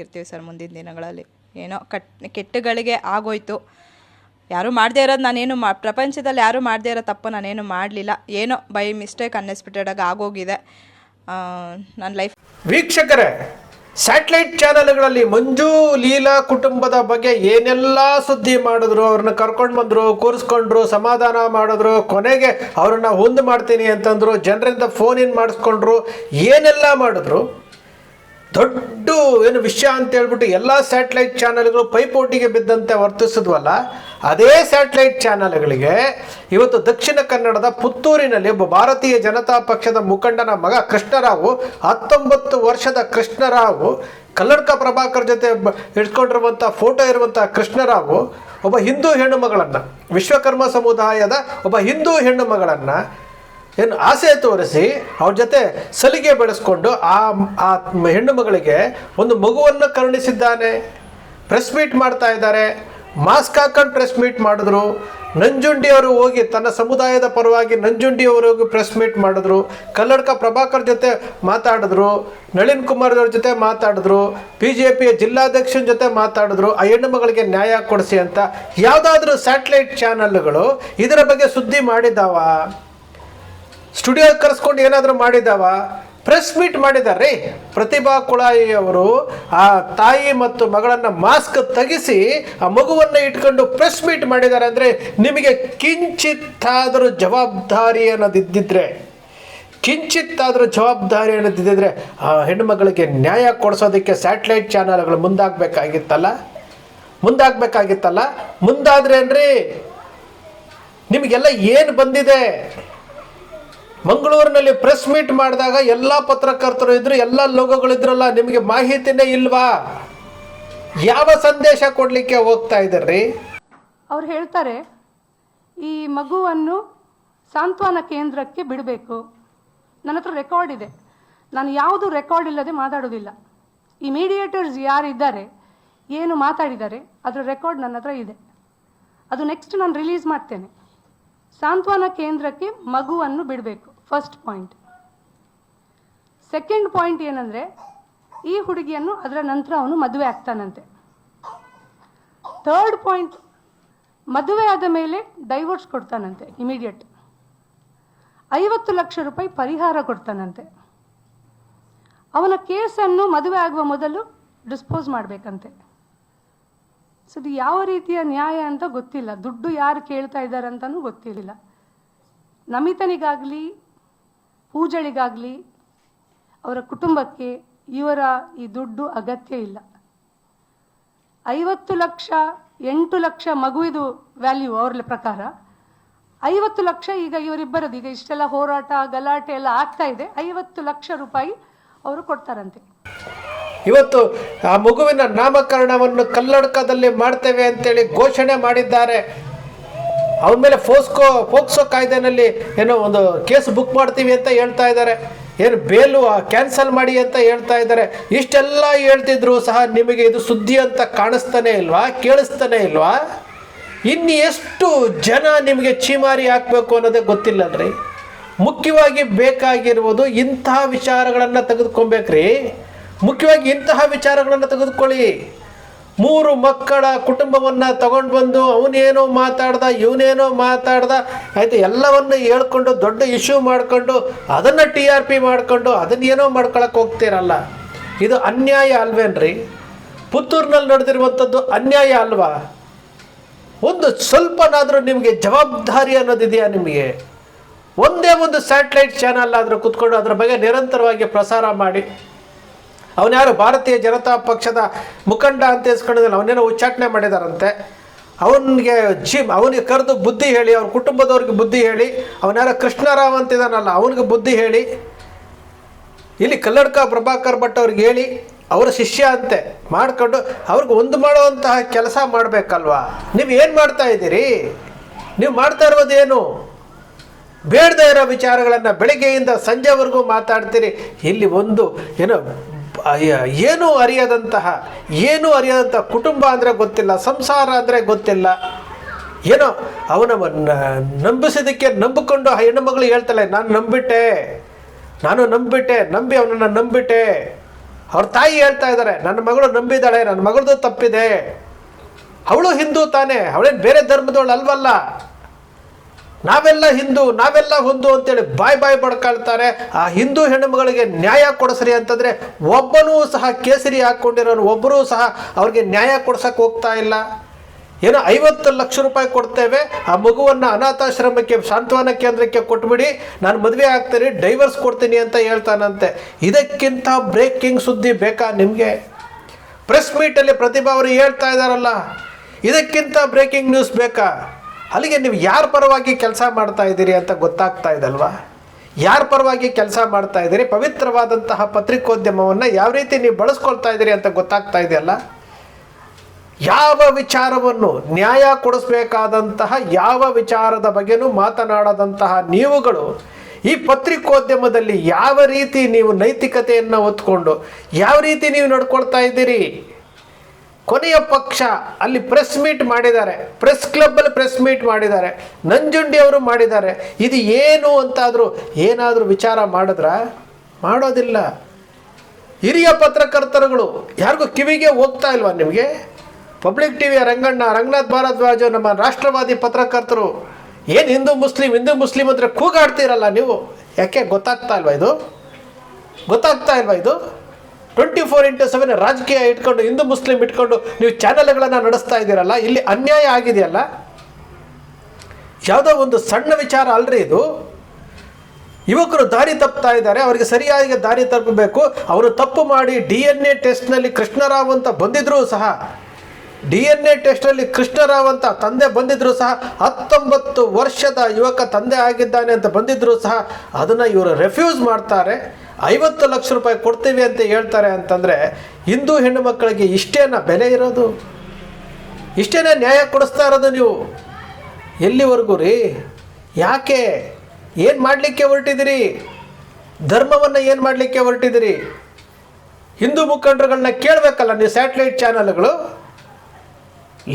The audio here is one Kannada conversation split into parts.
ಇರ್ತೀವಿ ಸರ್. ಮುಂದಿನ ದಿನಗಳಲ್ಲಿ ಏನೋ ಕೆಟ್ಟಗಳಿಗೆ ಆಗೋಯ್ತು. ಯಾರೂ ಮಾಡದೇ ಇರೋದು ನಾನೇನು ಪ್ರಪಂಚದಲ್ಲಿ ಯಾರೂ ಮಾಡದೇ ಇರೋ ತಪ್ಪು ನಾನೇನು ಮಾಡಲಿಲ್ಲ. ಏನೋ ಬೈ ಮಿಸ್ಟೇಕ್ ಅನ್ಎಕ್ಸ್ಪೆಕ್ಟೆಡಾಗಿ ಆಗೋಗಿದೆ ನನ್ನ ಲೈಫ್. ವೀಕ್ಷಕರೇ, ಸ್ಯಾಟಲೈಟ್ ಚಾನೆಲ್ಗಳಲ್ಲಿ ಮಂಜು ಲೀಲಾ ಕುಟುಂಬದ ಬಗ್ಗೆ ಏನೆಲ್ಲ ಸುದ್ದಿ ಮಾಡಿದ್ರು, ಅವ್ರನ್ನ ಕರ್ಕೊಂಡು ಬಂದರು, ಕೂರಿಸ್ಕೊಂಡ್ರು, ಸಮಾಧಾನ ಮಾಡಿದ್ರು, ಕೊನೆಗೆ ಅವ್ರನ್ನ ಹೊಂದು ಮಾಡ್ತೀನಿ ಅಂತಂದರು, ಜನರಿಂದ ಫೋನ್ ಇನ್ ಮಾಡಿಸ್ಕೊಂಡ್ರು, ಏನೆಲ್ಲ ಮಾಡಿದ್ರು. ದೊಡ್ಡ ಏನು ವಿಷಯ ಅಂತ ಹೇಳ್ಬಿಟ್ಟು ಎಲ್ಲ ಸ್ಯಾಟಲೈಟ್ ಚಾನೆಲ್ಗಳು ಪೈಪೋಟಿಗೆ ಬಿದ್ದಂತೆ ವರ್ತಿಸಿದ್ವಲ್ಲ, ಅದೇ ಸ್ಯಾಟಲೈಟ್ ಚಾನೆಲ್ಗಳಿಗೆ ಇವತ್ತು ದಕ್ಷಿಣ ಕನ್ನಡದ ಪುತ್ತೂರಿನಲ್ಲಿ ಒಬ್ಬ ಭಾರತೀಯ ಜನತಾ ಪಕ್ಷದ ಮುಖಂಡನ ಮಗ ಕೃಷ್ಣರಾವು, 19 ವರ್ಷದ ಕೃಷ್ಣರಾವು, ಕಲ್ಲಡ್ಕ ಪ್ರಭಾಕರ್ ಜೊತೆ ಇಟ್ಕೊಂಡಿರುವಂಥ ಫೋಟೋ ಇರುವಂಥ ಕೃಷ್ಣರಾವು ಒಬ್ಬ ಹಿಂದೂ ಹೆಣ್ಣು ಮಗಳನ್ನು, ವಿಶ್ವಕರ್ಮ ಸಮುದಾಯದ ಒಬ್ಬ ಹಿಂದೂ ಹೆಣ್ಣು ಮಗಳನ್ನು ಏನು ಆಸೆ ತೋರಿಸಿ ಅವ್ರ ಜೊತೆ ಸಲಿಗೆ ಬೆಳೆಸ್ಕೊಂಡು ಆ ಹೆಣ್ಣು ಮಗಳಿಗೆ ಒಂದು ಮಗುವನ್ನು ಕರುಣಿಸಿದ್ದಾನೆ. ಪ್ರೆಸ್ ಮೀಟ್ ಮಾಡ್ತಾ ಇದ್ದಾರೆ, ಮಾಸ್ಕ್ ಹಾಕೊಂಡು ಪ್ರೆಸ್ ಮೀಟ್ ಮಾಡಿದ್ರು. ನಂಜುಂಡಿಯವರು ಹೋಗಿ ತನ್ನ ಸಮುದಾಯದ ಪರವಾಗಿ ನಂಜುಂಡಿಯವರು ಹೋಗಿ ಪ್ರೆಸ್ ಮೀಟ್ ಮಾಡಿದ್ರು. ಕಲ್ಲಡ್ಕ ಪ್ರಭಾಕರ್ ಜೊತೆ ಮಾತಾಡಿದ್ರು, ನಳಿನ್ ಕುಮಾರ್ ಅವ್ರ ಜೊತೆ ಮಾತಾಡಿದ್ರು, BJPಯ ಜಿಲ್ಲಾಧ್ಯಕ್ಷನ ಜೊತೆ ಮಾತಾಡಿದ್ರು. ಆ ಹೆಣ್ಣು ಮಗಳಿಗೆ ನ್ಯಾಯ ಕೊಡಿಸಿ ಅಂತ ಯಾವುದಾದ್ರೂ ಸ್ಯಾಟಲೈಟ್ ಚಾನಲ್ಗಳು ಇದರ ಬಗ್ಗೆ ಸುದ್ದಿ ಮಾಡಿದ್ದಾವ? ಸ್ಟುಡಿಯೋ ಕರೆಸ್ಕೊಂಡು ಏನಾದರೂ ಮಾಡಿದ್ದಾವ? ಪ್ರೆಸ್ ಮೀಟ್ ಮಾಡಿದ್ದಾರೆ. ಪ್ರತಿಭಾ ಕುಳಾಯಿ ಅವರು ಆ ತಾಯಿ ಮತ್ತು ಮಗಳನ್ನು ಮಾಸ್ಕ್ ತೆಗೆಸಿ ಆ ಮಗುವನ್ನು ಇಟ್ಕೊಂಡು ಪ್ರೆಸ್ ಮೀಟ್ ಮಾಡಿದ್ದಾರೆ. ಅಂದರೆ ನಿಮಗೆ ಕಿಂಚಿತ್ತಾದರೂ ಜವಾಬ್ದಾರಿ ಅನ್ನೋದಿದ್ದಿದ್ರೆ, ಆ ಹೆಣ್ಣುಮಗಳಿಗೆ ನ್ಯಾಯ ಕೊಡಿಸೋದಕ್ಕೆ ಸ್ಯಾಟಲೈಟ್ ಚಾನಲ್ಗಳು ಮುಂದಾಗಬೇಕಾಗಿತ್ತಲ್ಲ. ಮುಂದಾದ್ರೆ ಅನ್ರಿ ನಿಮಗೆಲ್ಲ ಏನು ಬಂದಿದೆ? ಮಂಗಳೂರಿನಲ್ಲಿ ಪ್ರೆಸ್ ಮೀಟ್ ಮಾಡಿದಾಗ ಎಲ್ಲ ಪತ್ರಕರ್ತರು ಇದ್ರು, ಎಲ್ಲ ಲೋಗೋಗಳಿದ್ರಲ್ಲ, ನಿಮಗೆ ಮಾಹಿತಿನೇ ಇಲ್ವಾ? ಯಾವ ಸಂದೇಶ ಕೊಡಲಿಕ್ಕೆ ಹೋಗ್ತಾ ಇದ್ದೀರಿ? ಅವ್ರು ಹೇಳ್ತಾರೆ ಈ ಮಗುವನ್ನು ಸಾಂತ್ವನ ಕೇಂದ್ರಕ್ಕೆ ಬಿಡಬೇಕು. ನನ್ನ ಹತ್ರ ರೆಕಾರ್ಡ್ ಇದೆ, ನಾನು ಯಾವುದು ರೆಕಾರ್ಡ್ ಇಲ್ಲದೆ ಮಾತಾಡೋದಿಲ್ಲ. ಈ ಮೀಡಿಯೇಟರ್ಸ್ ಯಾರಿದ್ದಾರೆ, ಏನು ಮಾತಾಡಿದ್ದಾರೆ, ಅದರ ರೆಕಾರ್ಡ್ ನನ್ನ ಹತ್ರ ಇದೆ. ಅದು ನೆಕ್ಸ್ಟ್ ನಾನು ರಿಲೀಸ್ ಮಾಡ್ತೇನೆ. ಸಾಂತ್ವನ ಕೇಂದ್ರಕ್ಕೆ ಮಗುವನ್ನು ಬಿಡಬೇಕು, ಫಸ್ಟ್ ಪಾಯಿಂಟ್. ಸೆಕೆಂಡ್ ಪಾಯಿಂಟ್ ಏನಂದರೆ, ಈ ಹುಡುಗಿಯನ್ನು ಅದರ ನಂತರ ಅವನು ಮದುವೆ ಆಗ್ತಾನಂತೆ. ಥರ್ಡ್ ಪಾಯಿಂಟ್, ಮದುವೆ ಆದ ಮೇಲೆ ಡೈವೋರ್ಸ್ ಕೊಡ್ತಾನಂತೆ ಇಮಿಡಿಯೇಟ್. 50 ಲಕ್ಷ ರೂಪಾಯಿ ಪರಿಹಾರ ಕೊಡ್ತಾನಂತೆ. ಅವನ ಕೇಸನ್ನು ಮದುವೆ ಆಗುವ ಮೊದಲು ಡಿಸ್ಪೋಸ್ ಮಾಡಬೇಕಂತೆ. ಸೊ ಇದು ಯಾವ ರೀತಿಯ ನ್ಯಾಯ ಅಂತ ಗೊತ್ತಿಲ್ಲ. ದುಡ್ಡು ಯಾರು ಕೇಳ್ತಾ ಇದ್ದಾರೆ ಅಂತಲೂ ಗೊತ್ತಿರಲಿಲ್ಲ. ನಮಿತನಿಗಾಗಲಿ ಪೂಜಳಿಗಾಗಲಿ ಅವರ ಕುಟುಂಬಕ್ಕೆ ಇವರ ಈ ದುಡ್ಡು ಅಗತ್ಯ ಇಲ್ಲ. 50 ಲಕ್ಷ 8 ಲಕ್ಷ ಮಗುವಿದು ವ್ಯಾಲ್ಯೂ ಅವರ ಪ್ರಕಾರ. 50 ಲಕ್ಷ ಈಗ ಇವರಿಬ್ಬರದು, ಈಗ ಇಷ್ಟೆಲ್ಲ ಹೋರಾಟ ಗಲಾಟೆ ಎಲ್ಲ ಆಗ್ತಾ ಇದೆ, 50 ಲಕ್ಷ ರೂಪಾಯಿ ಅವರು ಕೊಡ್ತಾರಂತೆ. ಇವತ್ತು ಆ ಮಗುವಿನ ನಾಮಕರಣವನ್ನು ಕಲ್ಲಡ್ಕದಲ್ಲಿ ಮಾಡ್ತೇವೆ ಅಂತೇಳಿ ಘೋಷಣೆ ಮಾಡಿದ್ದಾರೆ. ಅವನ ಮೇಲೆ ಫೋಕ್ಸೋ ಕಾಯ್ದೆನಲ್ಲಿ ಏನೋ ಒಂದು ಕೇಸ್ ಬುಕ್ ಮಾಡ್ತೀವಿ ಅಂತ ಹೇಳ್ತಾ ಇದ್ದಾರೆ. ಏನು ಬೇಲು ಕ್ಯಾನ್ಸಲ್ ಮಾಡಿ ಅಂತ ಹೇಳ್ತಾ ಇದ್ದಾರೆ. ಇಷ್ಟೆಲ್ಲ ಹೇಳ್ತಿದ್ರು ಸಹ ನಿಮಗೆ ಇದು ಸುದ್ದಿ ಅಂತ ಕಾಣಿಸ್ತಾನೆ ಇಲ್ವಾ, ಕೇಳಿಸ್ತಾನೆ ಇಲ್ವಾ? ಇನ್ನು ಎಷ್ಟು ಜನ ನಿಮಗೆ ಚೀಮಾರಿ ಹಾಕಬೇಕು ಅನ್ನೋದೇ ಗೊತ್ತಿಲ್ಲನ್ರಿ. ಮುಖ್ಯವಾಗಿ ಬೇಕಾಗಿರುವುದು ಇಂತಹ ವಿಚಾರಗಳನ್ನು ತೆಗೆದುಕೊಬೇಕ್ರಿ. ಮುಖ್ಯವಾಗಿ ಇಂತಹ ವಿಚಾರಗಳನ್ನು ತೆಗೆದುಕೊಳ್ಳಿ. 3 ಮಕ್ಕಳ ಕುಟುಂಬವನ್ನು ತಗೊಂಡು ಬಂದು ಅವನೇನೋ ಮಾತಾಡ್ದ, ಇವನೇನೋ ಮಾತಾಡ್ದ, ಆಯಿತು, ಎಲ್ಲವನ್ನು ಹೇಳ್ಕೊಂಡು ದೊಡ್ಡ ಇಶ್ಯೂ ಮಾಡಿಕೊಂಡು ಅದನ್ನು TRP ಮಾಡಿಕೊಂಡು ಅದನ್ನೇನೋ ಮಾಡ್ಕೊಳಕ್ಕೆ ಹೋಗ್ತೀರಲ್ಲ. ಇದು ಅನ್ಯಾಯ ಅಲ್ವೇನ್ರಿ? ಪುತ್ತೂರಿನಲ್ಲಿ ನಡೆದಿರುವಂಥದ್ದು ಅನ್ಯಾಯ ಅಲ್ವಾ? ಒಂದು ಸ್ವಲ್ಪನಾದರೂ ನಿಮಗೆ ಜವಾಬ್ದಾರಿ ಅನ್ನೋದಿದೆಯಾ ನಿಮಗೆ? ಒಂದೇ ಒಂದು ಸ್ಯಾಟಲೈಟ್ ಚಾನಲ್ ಆದರೂ ಕೂತ್ಕೊಂಡು ಅದರ ಬಗ್ಗೆ ನಿರಂತರವಾಗಿ ಪ್ರಸಾರ ಮಾಡಿ. ಅವನ್ಯಾರು ಭಾರತೀಯ ಜನತಾ ಪಕ್ಷದ ಮುಖಂಡ ಅಂತ ಇಸ್ಕೊಂಡಿದ್ದಾನೆ, ಅವನೇನೋ ಉಚ್ಚಾಟನೆ ಮಾಡಿದಾರಂತೆ. ಅವನಿಗೆ ಕರೆದು ಬುದ್ಧಿ ಹೇಳಿ, ಅವ್ರ ಕುಟುಂಬದವ್ರಿಗೆ ಬುದ್ಧಿ ಹೇಳಿ. ಅವನ್ಯಾರೋ ಕೃಷ್ಣರಾವ್ ಅಂತಿದ್ದಾನಲ್ಲ, ಅವನಿಗೆ ಬುದ್ಧಿ ಹೇಳಿ. ಇಲ್ಲಿ ಕಲ್ಲಡ್ಕ ಪ್ರಭಾಕರ್ ಭಟ್ ಅವ್ರಿಗೆ ಹೇಳಿ, ಅವರ ಶಿಷ್ಯ ಅಂತೆ ಮಾಡಿಕೊಂಡು ಅವ್ರಿಗೆ ಒಂದು ಮಾಡುವಂತಹ ಕೆಲಸ ಮಾಡಬೇಕಲ್ವಾ? ನೀವು ಏನು ಮಾಡ್ತಾ ಇದ್ದೀರಿ? ನೀವು ಮಾಡ್ತಾ ಇರೋದೇನು? ಬೇಡದೇ ಇರೋ ವಿಚಾರಗಳನ್ನು ಬೆಳಗ್ಗೆಯಿಂದ ಸಂಜೆವರೆಗೂ ಮಾತಾಡ್ತೀರಿ. ಇಲ್ಲಿ ಒಂದು ಏನೂ ಅರಿಯದಂತಹ ಕುಟುಂಬ ಅಂದರೆ ಗೊತ್ತಿಲ್ಲ, ಸಂಸಾರ ಅಂದರೆ ಗೊತ್ತಿಲ್ಲ. ಏನೋ ಅವನನ್ನು ನಂಬಿಸಿದ್ದಕ್ಕೆ ನಂಬಿಕೊಂಡು ಆ ಹೆಣ್ಣುಮಗಳು ಹೇಳ್ತಾಳೆ, ನಾನು ನಂಬಿ ಅವನನ್ನು ನಂಬಿಟ್ಟೆ. ಅವ್ರ ತಾಯಿ ಹೇಳ್ತಾ ಇದ್ದಾರೆ, ನನ್ನ ಮಗಳು ನಂಬಿದ್ದಾಳೆ, ನನ್ನ ಮಗಳದು ತಪ್ಪಿದೆ, ಅವಳು ಹಿಂದೂ ತಾನೇ, ಅವಳೇನು ಬೇರೆ ಧರ್ಮದವಳು ಅಲ್ವಲ್ಲ, ನಾವೆಲ್ಲ ಹಿಂದೂ ನಾವೆಲ್ಲ ಹಿಂದೂ ಅಂತೇಳಿ ಬಾಯ್ ಬಡ್ಕೊಳ್ತಾರೆ. ಆ ಹಿಂದೂ ಹೆಣ್ಣುಮಗಳಿಗೆ ನ್ಯಾಯ ಕೊಡಿಸ್ರಿ ಅಂತಂದರೆ ಒಬ್ಬನೂ ಸಹ ಕೇಸರಿ ಹಾಕ್ಕೊಂಡಿರೋನು ಒಬ್ಬರೂ ಸಹ ಅವ್ರಿಗೆ ನ್ಯಾಯ ಕೊಡ್ಸಕ್ಕೆ ಹೋಗ್ತಾ ಇಲ್ಲ. ಏನೋ 50 ಲಕ್ಷ ರೂಪಾಯಿ ಕೊಡ್ತೇವೆ, ಆ ಮಗುವನ್ನು ಅನಾಥಾಶ್ರಮಕ್ಕೆ ಸಾಂತ್ವನ ಕೇಂದ್ರಕ್ಕೆ ಕೊಟ್ಬಿಡಿ, ನಾನು ಮದುವೆ ಆಗ್ತೀನಿ, ಡೈವರ್ಸ್ ಕೊಡ್ತೀನಿ ಅಂತ ಹೇಳ್ತಾನಂತೆ. ಇದಕ್ಕಿಂತ ಬ್ರೇಕಿಂಗ್ ಸುದ್ದಿ ಬೇಕಾ ನಿಮಗೆ? ಪ್ರೆಸ್ ಮೀಟಲ್ಲಿ ಪ್ರತಿಭಾ ಅವರು ಹೇಳ್ತಾ ಇದ್ದಾರಲ್ಲ, ಇದಕ್ಕಿಂತ ಬ್ರೇಕಿಂಗ್ ನ್ಯೂಸ್ ಬೇಕಾ? ಅಲ್ಲಿಗೆ ನೀವು ಯಾರ ಪರವಾಗಿ ಕೆಲಸ ಮಾಡ್ತಾ ಇದ್ದೀರಿ ಅಂತ ಗೊತ್ತಾಗ್ತಾ ಇದಲ್ವಾ? ಯಾರ ಪರವಾಗಿ ಕೆಲಸ ಮಾಡ್ತಾ ಇದ್ದೀರಿ, ಪವಿತ್ರವಾದಂತಹ ಪತ್ರಿಕೋದ್ಯಮವನ್ನು ಯಾವ ರೀತಿ ನೀವು ಬಳಸ್ಕೊಳ್ತಾ ಇದ್ದೀರಿ ಅಂತ ಗೊತ್ತಾಗ್ತಾ ಇದೆಯಲ್ಲ. ಯಾವ ವಿಚಾರವನ್ನು ನ್ಯಾಯ ಕೊಡಿಸ್ಬೇಕಾದಂತಹ ಯಾವ ವಿಚಾರದ ಬಗ್ಗೆನೂ ಮಾತನಾಡದಂತಹ ನೀವುಗಳು ಈ ಪತ್ರಿಕೋದ್ಯಮದಲ್ಲಿ ಯಾವ ರೀತಿ ನೀವು ನೈತಿಕತೆಯನ್ನು ಹೊತ್ಕೊಂಡು ಯಾವ ರೀತಿ ನೀವು ನಡ್ಕೊಳ್ತಾ ಇದ್ದೀರಿ? ಕೊನೆಯ ಪಕ್ಷ ಅಲ್ಲಿ ಪ್ರೆಸ್ ಮೀಟ್ ಮಾಡಿದ್ದಾರೆ, ಪ್ರೆಸ್ ಕ್ಲಬ್ಬಲ್ಲಿ ಪ್ರೆಸ್ ಮೀಟ್ ಮಾಡಿದ್ದಾರೆ, ನಂಜುಂಡಿ ಅವರು ಮಾಡಿದ್ದಾರೆ. ಇದು ಏನು ಅಂತಾದರೂ ಏನಾದರೂ ವಿಚಾರ ಮಾಡಿದ್ರ? ಮಾಡೋದಿಲ್ಲ. ಹಿರಿಯ ಪತ್ರಕರ್ತರುಗಳು ಯಾರಿಗೂ ಕಿವಿಗೆ ಹೋಗ್ತಾ ಇಲ್ವಾ ನಿಮಗೆ? ಪಬ್ಲಿಕ್ ಟಿವಿಯ ರಂಗನಾಥ್ ಭಾರದ್ವಾಜ್ ನಮ್ಮ ರಾಷ್ಟ್ರವಾದಿ ಪತ್ರಕರ್ತರು ಏನು ಹಿಂದೂ ಮುಸ್ಲಿಂ ಅಂದರೆ ಕೂಗಾಡ್ತೀರಲ್ಲ ನೀವು, ಯಾಕೆ ಗೊತ್ತಾಗ್ತಾ ಇಲ್ವಾ ಇದು? ಗೊತ್ತಾಗ್ತಾ ಇಲ್ವಾ ಇದು? 24/7 ರಾಜಕೀಯ ಇಟ್ಕೊಂಡು ಹಿಂದೂ ಮುಸ್ಲಿಂ ಇಟ್ಕೊಂಡು ನೀವು ಚಾನೆಲ್ಗಳನ್ನು ನಡೆಸ್ತಾ ಇದ್ದೀರಲ್ಲ, ಇಲ್ಲಿ ಅನ್ಯಾಯ ಆಗಿದೆಯಲ್ಲ. ಯಾವುದೋ ಒಂದು ಸಣ್ಣ ವಿಚಾರ ಅಲ್ರಿ ಇದು. ಯುವಕರು ದಾರಿ ತಪ್ತಾ ಇದ್ದಾರೆ, ಅವರಿಗೆ ಸರಿಯಾಗಿ ದಾರಿ ತಪ್ಪಬೇಕು. ಅವರು ತಪ್ಪು ಮಾಡಿ DNA ಟೆಸ್ಟ್ನಲ್ಲಿ ಕೃಷ್ಣರಾವ್ ಅಂತ ಬಂದಿದ್ರೂ ಸಹ, DNA ಟೆಸ್ಟ್ನಲ್ಲಿ ಕೃಷ್ಣರಾವ್ ಅಂತ ತಂದೆ ಬಂದಿದ್ರೂ ಸಹ, 19 ವರ್ಷದ ಯುವಕ ತಂದೆ ಆಗಿದ್ದಾನೆ ಅಂತ ಬಂದಿದ್ರೂ ಸಹ ಅದನ್ನು ಇವರು ರೆಫ್ಯೂಸ್ ಮಾಡ್ತಾರೆ. 50 ಲಕ್ಷ ರೂಪಾಯಿ ಕೊಡ್ತೀವಿ ಅಂತ ಹೇಳ್ತಾರೆ ಅಂತಂದರೆ ಹಿಂದೂ ಹೆಣ್ಣು ಮಕ್ಕಳಿಗೆ ಇಷ್ಟೇನ ಬೆಲೆ ಇರೋದು? ಇಷ್ಟೇನ ನ್ಯಾಯ ಕೊಡಿಸ್ತಾ ಇರೋದು ನೀವು? ಎಲ್ಲಿವರೆಗೂ ರೀ? ಯಾಕೆ? ಏನು ಮಾಡಲಿಕ್ಕೆ ಹೊರಟಿದ್ದೀರಿ? ಧರ್ಮವನ್ನು ಏನು ಮಾಡಲಿಕ್ಕೆ ಹೊರಟಿದ್ದೀರಿ? ಹಿಂದೂ ಮುಖಂಡರುಗಳನ್ನ ಕೇಳಬೇಕಲ್ಲ ನೀವು. ಸ್ಯಾಟಲೈಟ್ ಚಾನಲ್ಗಳು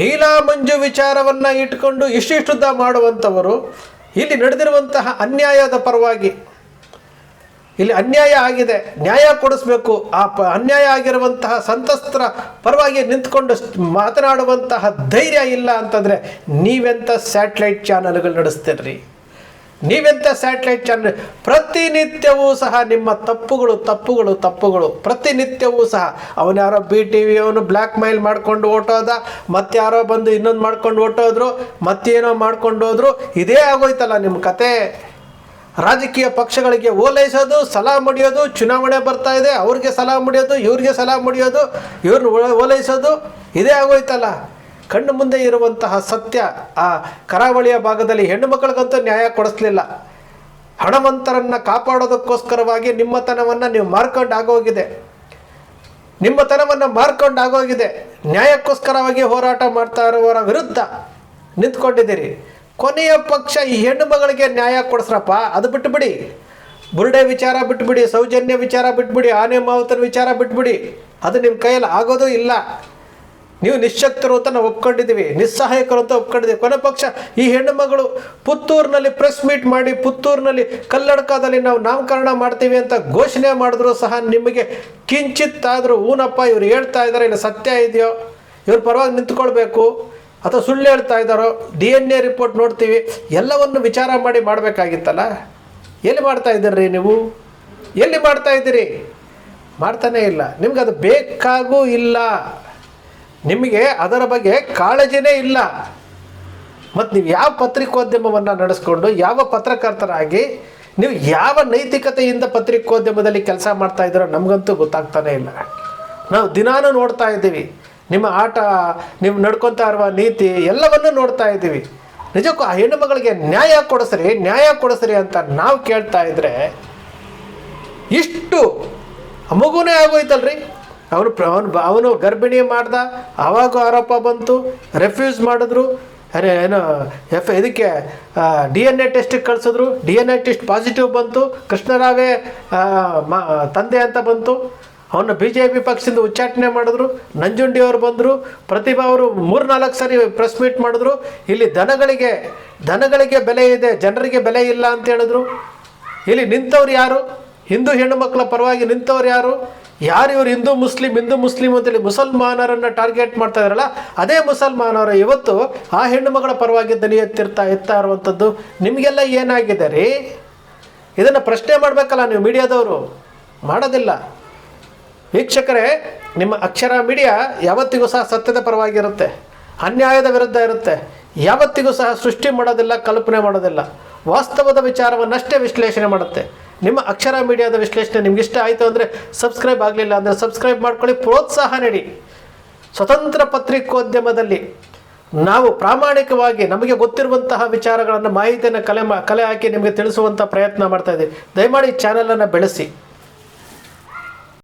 ಲೀಲಾ ಮಂಜು ವಿಚಾರವನ್ನು ಇಟ್ಕೊಂಡು ಇಷ್ಟಿಷ್ಟುದ್ದ ಮಾಡುವಂಥವರು ಇಲ್ಲಿ ನಡೆದಿರುವಂತಹ ಅನ್ಯಾಯದ ಪರವಾಗಿ, ಇಲ್ಲಿ ಅನ್ಯಾಯ ಆಗಿದೆ, ನ್ಯಾಯ ಕೊಡಿಸ್ಬೇಕು, ಆ ಅನ್ಯಾಯ ಆಗಿರುವಂತಹ ಸಂತ್ರಸ್ತರ ಪರವಾಗಿ ನಿಂತ್ಕೊಂಡು ಮಾತನಾಡುವಂತಹ ಧೈರ್ಯ ಇಲ್ಲ ಅಂತಂದರೆ ನೀವೆಂಥ ಸ್ಯಾಟಲೈಟ್ ಚಾನಲ್ಗಳು ನಡೆಸ್ತೀರ್ರಿ? ನೀವೆಂಥ ಸ್ಯಾಟಲೈಟ್ ಚಾನಲ್? ಪ್ರತಿನಿತ್ಯವೂ ಸಹ ನಿಮ್ಮ ತಪ್ಪುಗಳು ಪ್ರತಿನಿತ್ಯವೂ ಸಹ ಅವನ್ಯಾರೋ BTV ಅವನು ಬ್ಲ್ಯಾಕ್ ಮೇಲ್ ಮಾಡ್ಕೊಂಡು ಹೊಟ್ಟೋದ, ಮತ್ತಾರೋ ಬಂದು ಇನ್ನೊಂದು ಮಾಡ್ಕೊಂಡು ಹೊಟ್ಟೋದ್ರು, ಮತ್ತೇನೋ ಮಾಡ್ಕೊಂಡು ಹೋದ್ರು. ಇದೇ ಆಗೋಯ್ತಲ್ಲ ನಿಮ್ಮ ಕತೆ. ರಾಜಕೀಯ ಪಕ್ಷಗಳಿಗೆ ಓಲೈಸೋದು, ಸಲಾ ಮುಡಿಯೋದು, ಚುನಾವಣೆ ಬರ್ತಾ ಇದೆ ಅವ್ರಿಗೆ ಸಲಾ ಮುಡಿಯೋದು, ಇವ್ರಿಗೆ ಸಲಾ ಮುಡಿಯೋದು, ಇವ್ರನ್ನ ಓಲೈಸೋದು, ಇದೇ ಆಗೋಯ್ತಲ್ಲ. ಕಣ್ಣು ಮುಂದೆ ಇರುವಂತಹ ಸತ್ಯ, ಆ ಕರಾವಳಿಯ ಭಾಗದಲ್ಲಿ ಹೆಣ್ಣು ಮಕ್ಕಳಿಗಂತೂ ನ್ಯಾಯ ಕೊಡಿಸ್ಲಿಲ್ಲ. ಹಣವಂತರನ್ನು ಕಾಪಾಡೋದಕ್ಕೋಸ್ಕರವಾಗಿ ನಿಮ್ಮತನವನ್ನು ನೀವು ಮಾರ್ಕೊಂಡಾಗೋಗಿದೆ. ನ್ಯಾಯಕ್ಕೋಸ್ಕರವಾಗಿ ಹೋರಾಟ ಮಾಡ್ತಾ ಇರುವವರ ವಿರುದ್ಧ ನಿಂತ್ಕೊಂಡಿದ್ದೀರಿ. ಕೊನೆಯ ಪಕ್ಷ ಈ ಹೆಣ್ಣು ಮಗಳಿಗೆ ನ್ಯಾಯ ಕೊಡಿಸ್ರಪ್ಪ. ಅದು ಬಿಟ್ಟುಬಿಡಿ, ಬುರುಡೆ ವಿಚಾರ ಬಿಟ್ಬಿಡಿ, ಸೌಜನ್ಯ ವಿಚಾರ ಬಿಟ್ಬಿಡಿ, ಆನೆ ಮಾವುತನ ವಿಚಾರ ಬಿಟ್ಬಿಡಿ. ಅದು ನಿಮ್ಮ ಕೈಯಲ್ಲಿ ಆಗೋದು ಇಲ್ಲ. ನೀವು ನಿಶ್ಶಕ್ತರು ಅಂತ ನಾವು ಒಪ್ಕೊಂಡಿದ್ದೀವಿ, ನಿಸ್ಸಹಾಯಕರು ಅಂತ ಒಪ್ಕೊಂಡಿದ್ದೀವಿ. ಕೊನೆ ಪಕ್ಷ ಈ ಹೆಣ್ಣು ಮಗಳು ಪುತ್ತೂರಿನಲ್ಲಿ ಪ್ರೆಸ್ ಮೀಟ್ ಮಾಡಿ, ಪುತ್ತೂರಿನಲ್ಲಿ ಕಲ್ಲಡ್ಕದಲ್ಲಿ ನಾವು ನಾಮಕರಣ ಮಾಡ್ತೀವಿ ಅಂತ ಘೋಷಣೆ ಮಾಡಿದ್ರು ಸಹ ನಿಮಗೆ ಕಿಂಚಿತ್ತಾದರೂ ಊನಪ್ಪ ಇವ್ರು ಹೇಳ್ತಾ ಇದ್ದಾರೆ, ಇಲ್ಲ ಸತ್ಯ ಇದೆಯೋ, ಇವ್ರ ಪರವಾಗಿ ನಿಂತ್ಕೊಳ್ಬೇಕು ಅಥವಾ ಸುಳ್ಳು ಹೇಳ್ತಾ ಇದ್ದಾರೋ, DNA ರಿಪೋರ್ಟ್ ನೋಡ್ತೀವಿ, ಎಲ್ಲವನ್ನು ವಿಚಾರ ಮಾಡಿ ಮಾಡಬೇಕಾಗಿತ್ತಲ್ಲ. ಎಲ್ಲಿ ಮಾಡ್ತಾ ಇದ್ದೀರಿ ನೀವು? ಎಲ್ಲಿ ಮಾಡ್ತಾ ಇದ್ದೀರಿ? ಮಾಡ್ತಾನೇ ಇಲ್ಲ. ನಿಮ್ಗೆ ಅದು ಬೇಕಾಗೂ ಇಲ್ಲ. ನಿಮಗೆ ಅದರ ಬಗ್ಗೆ ಕಾಳಜಿನೇ ಇಲ್ಲ. ಮತ್ತು ನೀವು ಯಾವ ಪತ್ರಿಕೋದ್ಯಮವನ್ನು ನಡೆಸ್ಕೊಂಡು, ಯಾವ ಪತ್ರಕರ್ತರಾಗಿ ನೀವು ಯಾವ ನೈತಿಕತೆಯಿಂದ ಪತ್ರಿಕೋದ್ಯಮದಲ್ಲಿ ಕೆಲಸ ಮಾಡ್ತಾ ಇದ್ದೀರೋ ನಮಗಂತೂ ಗೊತ್ತಾಗ್ತಾನೇ ಇಲ್ಲ. ನಾವು ದಿನಾನೂ ನೋಡ್ತಾ ಇದ್ದೀವಿ ನಿಮ್ಮ ಆಟ, ನೀವು ನಡ್ಕೊತಾ ಇರುವ ನೀತಿ ಎಲ್ಲವನ್ನೂ ನೋಡ್ತಾ ಇದ್ದೀವಿ. ನಿಜಕ್ಕೂ ಆ ಹೆಣ್ಣು ಮಗಳಿಗೆ ನ್ಯಾಯ ಕೊಡಿಸ್ರಿ ಅಂತ ನಾವು ಕೇಳ್ತಾ ಇದ್ರೆ ಇಷ್ಟು ಮಗುನೇ ಆಗೋಯ್ತಲ್ರಿ. ಅವನು ಗರ್ಭಿಣಿ ಮಾಡ್ದ, ಆವಾಗ ಆರೋಪ ಬಂತು, ರೆಫ್ಯೂಸ್ ಮಾಡಿದ್ರು, ಇದಕ್ಕೆ DNA ಟೆಸ್ಟಿಗೆ ಕಳಿಸಿದ್ರು, DNA ಟೆಸ್ಟ್ ಪಾಸಿಟಿವ್ ಬಂತು, ಕೃಷ್ಣರಾವೇ ತಂದೆ ಅಂತ ಬಂತು. ಅವನ್ನ BJP ಪಕ್ಷದಿಂದ ಉಚ್ಚಾಟನೆ ಮಾಡಿದ್ರು. ನಂಜುಂಡಿಯವರು ಬಂದರು, ಪ್ರತಿಭಾ ಅವರು 3-4 ಸರಿ ಪ್ರೆಸ್ ಮೀಟ್ ಮಾಡಿದ್ರು. ಇಲ್ಲಿ ದನಗಳಿಗೆ ಬೆಲೆ ಇದೆ, ಜನರಿಗೆ ಬೆಲೆ ಇಲ್ಲ ಅಂತ ಹೇಳಿದ್ರು. ಇಲ್ಲಿ ನಿಂತವ್ರು ಯಾರು? ಹಿಂದೂ ಹೆಣ್ಣು ಮಕ್ಕಳ ಪರವಾಗಿ ನಿಂತವ್ರು ಯಾರು? ಯಾರು ಇವರು ಹಿಂದೂ ಮುಸ್ಲಿಂ ಅಂತೇಳಿ ಮುಸಲ್ಮಾನರನ್ನು ಟಾರ್ಗೆಟ್ ಮಾಡ್ತಾ ಇದ್ದಾರಲ್ಲ, ಅದೇ ಮುಸಲ್ಮಾನರು ಇವತ್ತು ಆ ಹೆಣ್ಣು ಮಗಳ ಪರವಾಗಿ ದನಿ ಎತ್ತಾ ಇರುವಂಥದ್ದು. ನಿಮಗೆಲ್ಲ ಏನಾಗಿದೆ ರೀ? ಇದನ್ನು ಪ್ರಶ್ನೆ ಮಾಡಬೇಕಲ್ಲ ನೀವು ಮೀಡಿಯಾದವರು, ಮಾಡೋದಿಲ್ಲ. ವೀಕ್ಷಕರೇ, ನಿಮ್ಮ ಅಕ್ಷರ ಮೀಡಿಯಾ ಯಾವತ್ತಿಗೂ ಸಹ ಸತ್ಯದ ಪರವಾಗಿರುತ್ತೆ, ಅನ್ಯಾಯದ ವಿರುದ್ಧ ಇರುತ್ತೆ. ಯಾವತ್ತಿಗೂ ಸಹ ಸೃಷ್ಟಿ ಮಾಡೋದಿಲ್ಲ, ಕಲ್ಪನೆ ಮಾಡೋದಿಲ್ಲ. ವಾಸ್ತವದ ವಿಚಾರವನ್ನಷ್ಟೇ ವಿಶ್ಲೇಷಣೆ ಮಾಡುತ್ತೆ. ನಿಮ್ಮ ಅಕ್ಷರ ಮೀಡಿಯಾದ ವಿಶ್ಲೇಷಣೆ ನಿಮ್ಗೆ ಇಷ್ಟ ಆಯಿತು ಅಂದರೆ ಸಬ್ಸ್ಕ್ರೈಬ್ ಆಗಲಿಲ್ಲ ಅಂದರೆ ಸಬ್ಸ್ಕ್ರೈಬ್ ಮಾಡ್ಕೊಳ್ಳಿ, ಪ್ರೋತ್ಸಾಹ ನೀಡಿ. ಸ್ವತಂತ್ರ ಪತ್ರಿಕೋದ್ಯಮದಲ್ಲಿ ನಾವು ಪ್ರಾಮಾಣಿಕವಾಗಿ ನಮಗೆ ಗೊತ್ತಿರುವಂತಹ ವಿಚಾರಗಳನ್ನು, ಮಾಹಿತಿಯನ್ನು ಕಲೆ ಹಾಕಿ ನಿಮಗೆ ತಿಳಿಸುವಂಥ ಪ್ರಯತ್ನ ಮಾಡ್ತಾ ಇದ್ದೀವಿ. ದಯಮಾಡಿ ಚಾನಲನ್ನು ಬೆಳೆಸಿ.